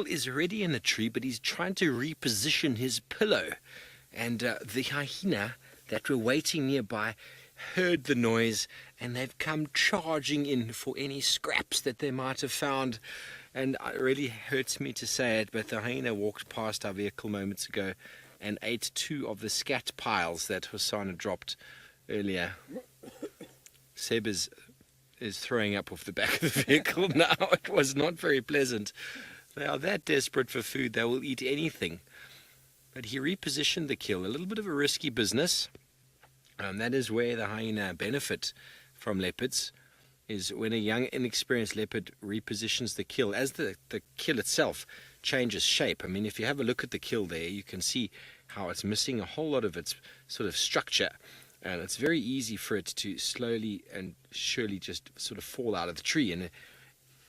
is already in the tree, but he's trying to reposition his pillow. And the hyena that were waiting nearby heard the noise, and they've come charging in for any scraps that they might have found. And it really hurts me to say it, but the hyena walked past our vehicle moments ago and ate 2 of the scat piles that Hosana dropped earlier. Seb is throwing up off the back of the vehicle now. It was not very pleasant. They are that desperate for food, they will eat anything. But he repositioned the kill, a little bit of a risky business. That is where the hyena benefit from leopards, is when a young, inexperienced leopard repositions the kill, as the kill itself changes shape. I mean, if you have a look at the kill there, you can see how it's missing a whole lot of its sort of structure. And it's very easy for it to slowly and surely just sort of fall out of the tree. And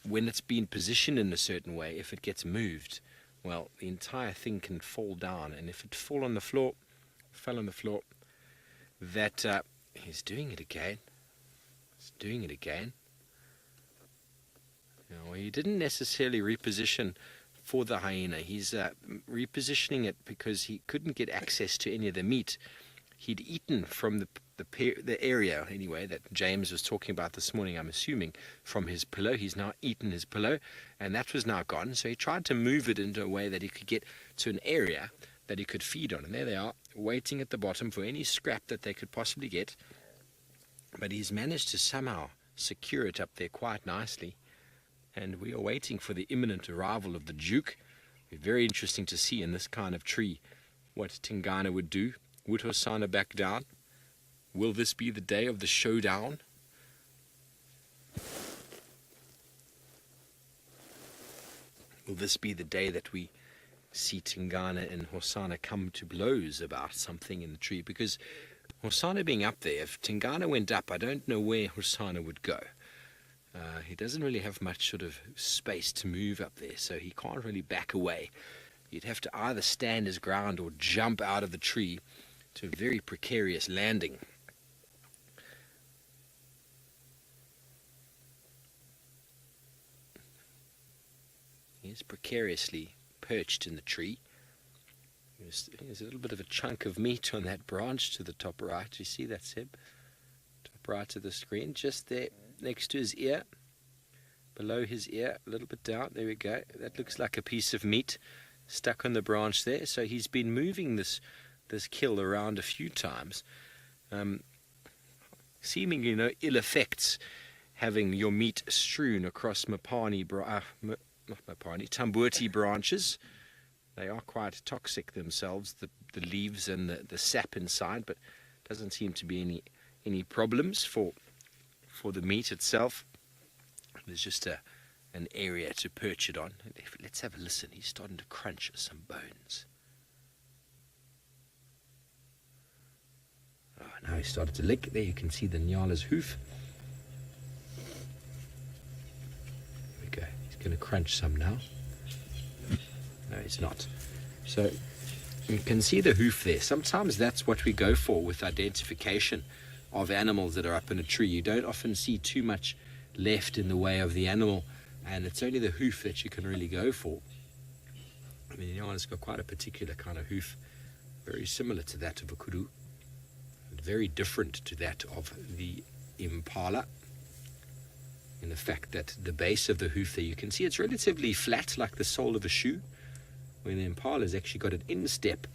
when it's been positioned in a certain way, if it gets moved, well, the entire thing can fall down. And if it fell on the floor, that he's doing it again. He's doing it again. Now, he didn't necessarily reposition for the hyena. He's repositioning it because he couldn't get access to any of the meat. He'd eaten from the area, anyway, that James was talking about this morning, I'm assuming, from his pillow. He's now eaten his pillow, and that was now gone. So he tried to move it into a way that he could get to an area that he could feed on. And there they are, waiting at the bottom for any scrap that they could possibly get. But he's managed to somehow secure it up there quite nicely. And we are waiting for the imminent arrival of the Duke. It'll be very interesting to see in this kind of tree what Tingana would do. Would Hosana back down? Will this be the day of the showdown? Will this be the day that we see Tingana and Hosana come to blows about something in the tree? Because Hosana being up there, if Tingana went up, I don't know where Hosana would go. He doesn't really have much sort of space to move up there, so he can't really back away. You'd have to either stand his ground or jump out of the tree to a very precarious landing. He is precariously perched in the tree. There's a little bit of a chunk of meat on that branch to the top right. You see that, Seb? Top right of the screen, just there next to his ear, below his ear, a little bit down. There we go. That looks like a piece of meat stuck on the branch there. So he's been moving this kill around a few times, seemingly no ill effects, having your meat strewn across Tambuti branches. They are quite toxic themselves, the leaves and the sap inside, but doesn't seem to be any problems for the meat itself. There's just an area to perch it on. Let's have a listen. He's starting to crunch some bones. Oh, now he started to lick. There you can see the Nyala's hoof. There we go. He's going to crunch some now. No, he's not. So you can see the hoof there. Sometimes that's what we go for with identification of animals that are up in a tree. You don't often see too much left in the way of the animal, and it's only the hoof that you can really go for. I mean, the Nyala's got quite a particular kind of hoof, very similar to that of a kudu, very different to that of the impala, in the fact that the base of the hoof there, you can see it's relatively flat like the sole of a shoe, when the impala's actually got an instep,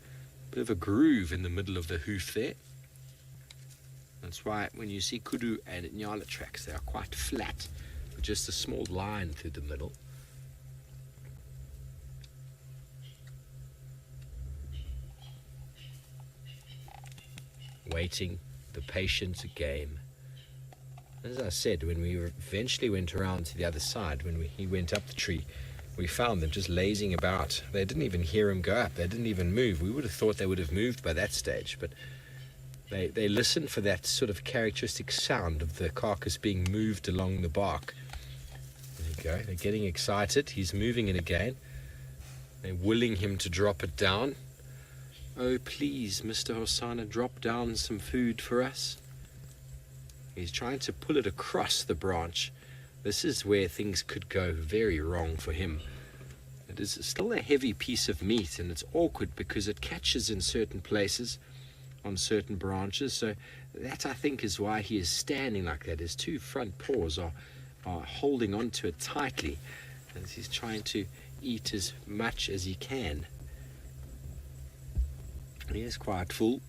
bit of a groove in the middle of the hoof there. That's why when you see kudu and Nyala tracks, they are quite flat, with just a small line through the middle. Waiting the patient game. As I said, when we eventually went around to the other side, when he went up the tree, we found them just lazing about. They didn't even hear him go up. They didn't even move. We would have thought they would have moved by that stage, but they listened for that sort of characteristic sound of the carcass being moved along the bark. There you go. They're getting excited. He's moving it again. They're willing him to drop it down. Oh, please, Mr. Hosana, drop down some food for us. He's trying to pull it across the branch. This is where things could go very wrong for him. It is still a heavy piece of meat, and it's awkward because it catches in certain places on certain branches. So that, I think, is why he is standing like that. His two front paws are holding onto it tightly as he's trying to eat as much as he can. He is quite full,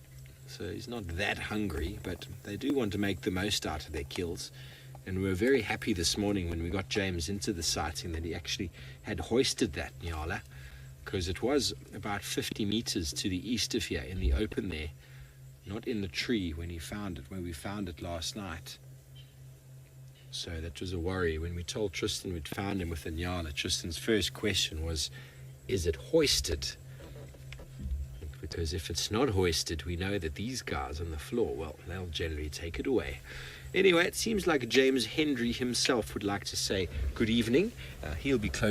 so he's not that hungry, but they do want to make the most out of their kills. And we were very happy this morning when we got James into the sighting that he actually had hoisted that nyala, because it was about 50 meters to the east of here in the open there, not in the tree when we found it last night. So that was a worry. When we told Tristan we'd found him with a nyala, Tristan's first question was, is it hoisted? Because if it's not hoisted, we know that these guys on the floor, well, they'll generally take it away. Anyway, it seems like James Hendry himself would like to say good evening. He'll be close.